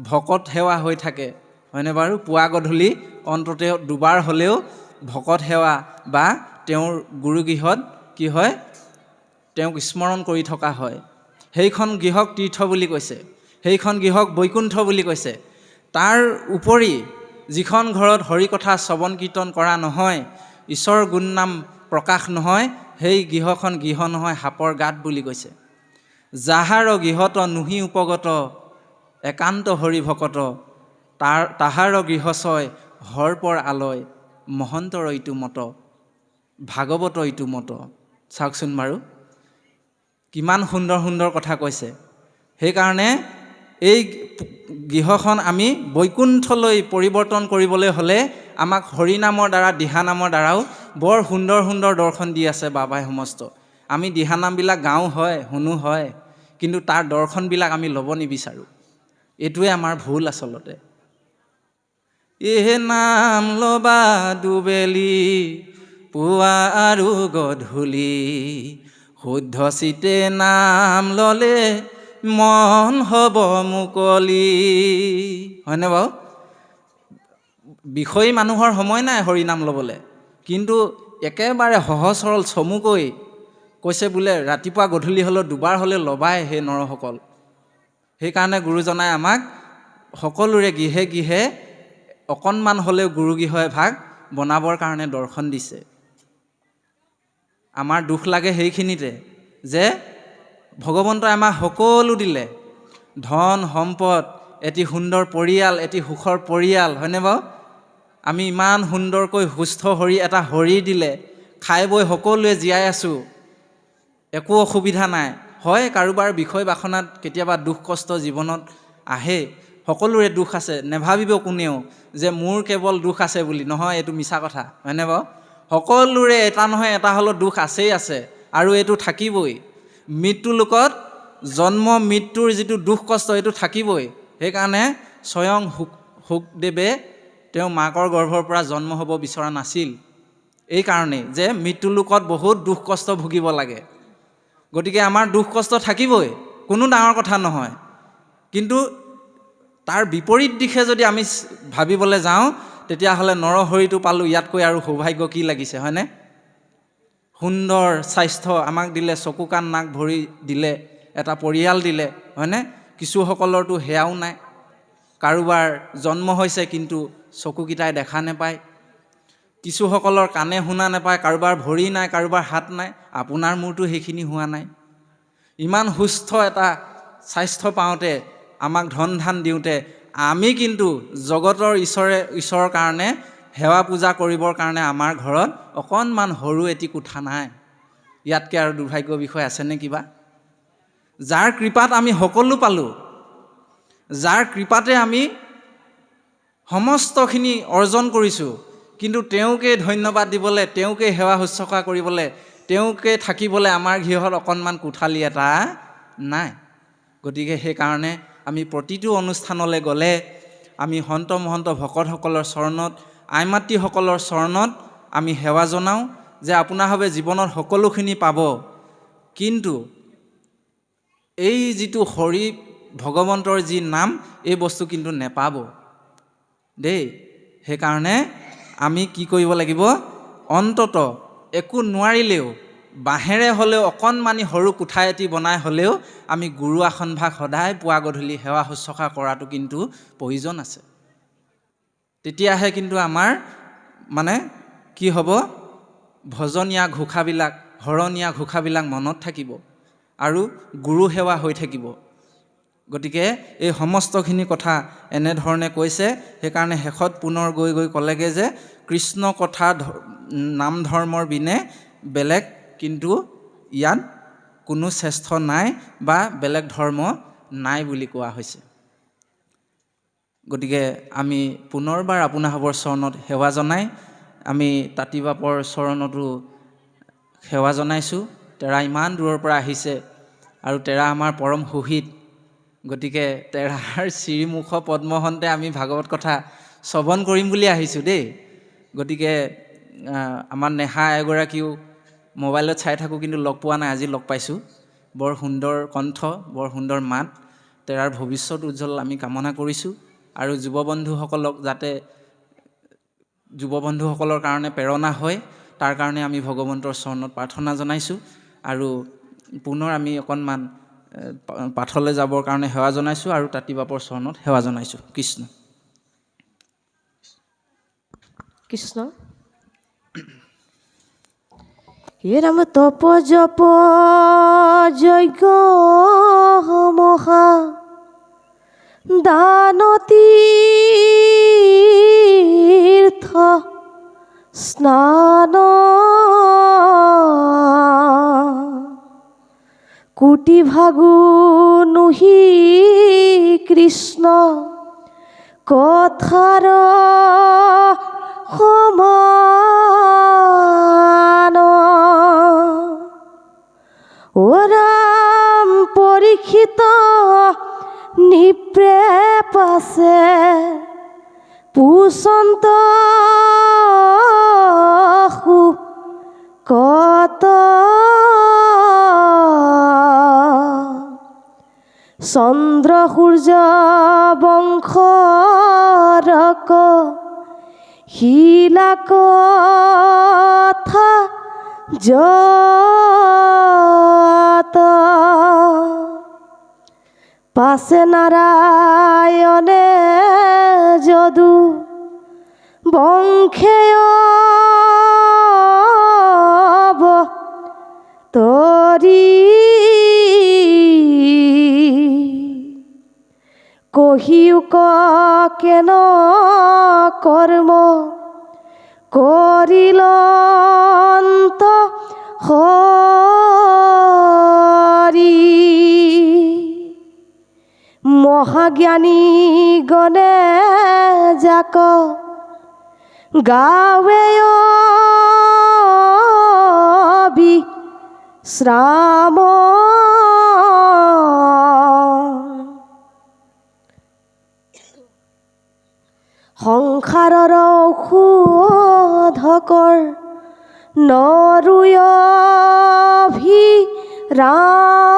ভকত সেৱা হৈ থাকে, হয়নে বাৰু? পুৱা গধূলি অন্ততে দুবাৰ হ'লেও ভকত সেৱা বা তেওঁৰ গুৰুগৃহত কি হয়, তেওঁক স্মৰণ কৰি থকা হয়। সেইখন গৃহক তীৰ্থ বুলি কৈছে, সেইখন গৃহক বৈকুণ্ঠ বুলি কৈছে। তাৰ উপৰি যিখন ঘৰত হৰি কথা শ্ৰৱণ কীৰ্তন কৰা নহয়, ঈশ্বৰৰ গুণ নাম প্ৰকাশ নহয়, সেই গৃহখন গৃহ নহয়, সাপৰ গাঁত বুলি কৈছে। যাহাৰ গৃহত নুহি উপগত একান্ত হৰি ভকত, তাহাৰ গৃহচয় হৰপৰ আলয়, মহন্তৰ ইটো মত, ভাগৱত ইটো মত। চাওকচোন বাৰু কিমান সুন্দৰ সুন্দৰ কথা কৈছে। সেইকাৰণে এই গৃহখন আমি বৈকুণ্ঠলৈ পৰিৱৰ্তন কৰিবলৈ হ'লে আমাক হৰিনামৰ দ্বাৰা, দিহানামৰ দ্বাৰাও বৰ সুন্দৰ সুন্দৰ দৰ্শন দি আছে বাবাই সমস্ত। আমি দিহানামবিলাক গাওঁ হয়, শুনো হয়, কিন্তু তাৰ দৰ্শনবিলাক আমি ল'ব নিবিচাৰোঁ। এইটোৱে আমাৰ ভুল আচলতে। এহে নাম ল'বা দুবেলি, পুৱা আৰু গধূলি, শুদ্ধ চিতে নাম ল'লে মন হ'ব মুকলি। হয়নে বাৰু? বিষয়ী মানুহৰ সময় নাই হৰি নাম ল'বলৈ, কিন্তু একেবাৰে সহজ সৰল চমুকৈ কৈছে বোলে ৰাতিপুৱা গধূলি হ'লেও দুবাৰ হ'লেও ল'বাই হে নৰসকল। সেইকাৰণে গুৰুজনাই আমাক সকলোৰে গৃহে গৃহে অকণমান হ'লেও গুৰুগৃহ এভাগ বনাবৰ কাৰণে দৰ্শন দিছে। আমাৰ দুখ লাগে সেইখিনিতে যে ভগৱন্তই আমাক সকলো দিলে, ধন সম্পদ, এটি সুন্দৰ পৰিয়াল, এটি সুখৰ পৰিয়াল, হয়নে বাৰু? আমি ইমান সুন্দৰকৈ সুস্থ এটা শৰীৰ দিলে, খাই বৈ সকলোৱে জীয়াই আছোঁ, একো অসুবিধা নাই। হয়, কাৰোবাৰ বিষয় বাসনাত কেতিয়াবা দুখ কষ্ট জীৱনত আহে, সকলোৰে দুখ আছে, নেভাবিব কোনেও যে মোৰ কেৱল দুখ আছে বুলি। নহয়, এইটো মিছা কথা, হয়নে বাৰু? সকলোৰে এটা নহয় এটা হ'লেও দুখ আছেই আছে, আৰু এইটো থাকিবই। মৃত্যু লোকত জন্ম মৃত্যুৰ যিটো দুখ কষ্ট এইটো থাকিবই। সেইকাৰণে স্বয়ং শুকদেৱে তেওঁ মাকৰ গৰ্ভৰ পৰা জন্ম হ'ব বিচৰা নাছিল, এই কাৰণেই যে মৃত্যু লোকত বহুত দুখ কষ্ট ভুগিব লাগে। গতিকে আমাৰ দুখ কষ্ট থাকিবই, কোনো ডাঙৰ কথা নহয়। কিন্তু তাৰ বিপৰীত দিশে যদি আমি ভাবিবলৈ যাওঁ, তেতিয়াহ'লে নৰহৰিটো পালোঁ, ইয়াতকৈ আৰু সৌভাগ্য কি লাগিছে, হয়নে? সুন্দৰ স্বাস্থ্য আমাক দিলে, চকু কাণ নাক ভৰি দিলে, এটা পৰিয়াল দিলে, হয়নে? কিছুসকলৰতো সেয়াও নাই, কাৰোবাৰ জন্ম হৈছে কিন্তু চকুকেইটাই দেখা নেপায়, কিছুসকলৰ কাণে শুনা নেপায়, কাৰোবাৰ ভৰি নাই, কাৰোবাৰ হাত নাই। আপোনাৰ মোৰতো সেইখিনি হোৱা নাই। ইমান সুস্থ এটা স্বাস্থ্য পাওঁতে, আমাক ধন ধান দিওঁতে, আমি কিন্তু জগতৰ ঈশ্বৰৰ কাৰণে সেৱা পূজা কৰিবৰ কাৰণে আমাৰ ঘৰত অকণমান সৰু এটি কোঠা নাই। ইয়াতকৈ আৰু দুৰ্ভাগ্যৰ বিষয় আছেনে কিবা? যাৰ কৃপাত আমি সকলো পালোঁ, যাৰ কৃপাতে আমি সমস্তখিনি অৰ্জন কৰিছোঁ, কিন্তু তেওঁকে ধন্যবাদ দিবলৈ, তেওঁকে সেৱা শুশ্ৰূষা কৰিবলৈ, তেওঁকে থাকিবলৈ আমাৰ গৃহত অকণমান কোঠালি এটা নাই। গতিকে সেইকাৰণে আমি প্ৰতিটো অনুষ্ঠানলৈ গ'লে আমি সন্ত মহন্ত ভকতসকলৰ চৰণত, আই মাতৃসকলৰ চৰণত আমি সেৱা জনাওঁ যে আপোনাৰভাৱে জীৱনত সকলোখিনি পাব, কিন্তু এই যিটো হৰি ভগৱন্তৰ যি নাম, এই বস্তু কিন্তু নেপাব দেই। সেইকাৰণে আমি কি কৰিব লাগিব, অন্তত একো নোৱাৰিলেও বাঁহেৰে হ'লেও অকণমানি সৰু কোঠা এটি বনাই হ'লেও আমি গুৰু আসনভাগ সদায় পুৱা গধূলি সেৱা শুশ্ৰূষা কৰাটো কিন্তু প্ৰয়োজন আছে। তেতিয়াহে কিন্তু আমাৰ মানে কি হ'ব, ভজনীয়া ঘোষাবিলাক, হৰণীয়া ঘোষাবিলাক মনত থাকিব আৰু গুৰু সেৱা হৈ থাকিব। গতিকে এই সমস্তখিনি কথা এনেধৰণে কৈছে। সেইকাৰণে শেষত পুনৰ গৈ ক'লেগৈ যে কৃষ্ণ কথা নাম ধৰ্মৰ বিনে বেলেগ কিন্তু ইয়াত কোনো শ্ৰেষ্ঠ নাই বা বেলেগ ধৰ্ম নাই বুলি কোৱা হৈছে। গতিকে আমি পুনৰবাৰ আপোনাৰভাৱৰ চৰণত সেৱা জনাই আমি তাঁতী বাপৰ চৰণতো সেৱা জনাইছোঁ। তেৰা ইমান দূৰৰ পৰা আহিছে আৰু তেৰা আমাৰ পৰম সুহিত। গতিকে তেৰাৰ শ্ৰীমুখ পদ্মহন্তে আমি ভাগৱত কথা শ্ৰৱণ কৰিম বুলি আহিছোঁ দেই। গতিকে আমাৰ নেহা এগৰাকীও মোবাইলত চাই থাকোঁ, কিন্তু লগ পোৱা নাই, আজি লগ পাইছোঁ। বৰ সুন্দৰ কণ্ঠ, বৰ সুন্দৰ মাত। তেৰাৰ ভৱিষ্যত উজ্জ্বল আমি কামনা কৰিছোঁ। আৰু যুৱবন্ধুসকলক যাতে যুৱবন্ধুসকলৰ কাৰণে প্ৰেৰণা হয়, তাৰ কাৰণে আমি ভগৱন্তৰ চৰণত প্ৰাৰ্থনা জনাইছোঁ। আৰু পুনৰ আমি অকণমান পাঠলৈ যাবৰ কাৰণে সেৱা জনাইছোঁ আৰু তাতি বাপৰ চৰণত সেৱা জনাইছোঁ। কৃষ্ণ কৃষ্ণ। হে ৰাম তপ জপ যজ্ঞ মহা দান তীৰ্থ স্নান কোটি ভাগু নুহি কৃষ্ণ কথাৰ সমান। ও ৰাম পৰীক্ষিত নিপ্ৰেপ আছে পুচন্ত কত চন্দ্ৰ সূৰ্য বংশৰক শিলা কথা যত পাছে নাৰায়ণে যদু বংশেয় তৰি কহিউক কেন কৰ্ম কৰিলন্ত হৰি মহাজ্ঞানী গণে যাক গাৱে বিশ্ৰাম সংসাৰৰ ঔষধকৰ নৰুয় ভি ৰাম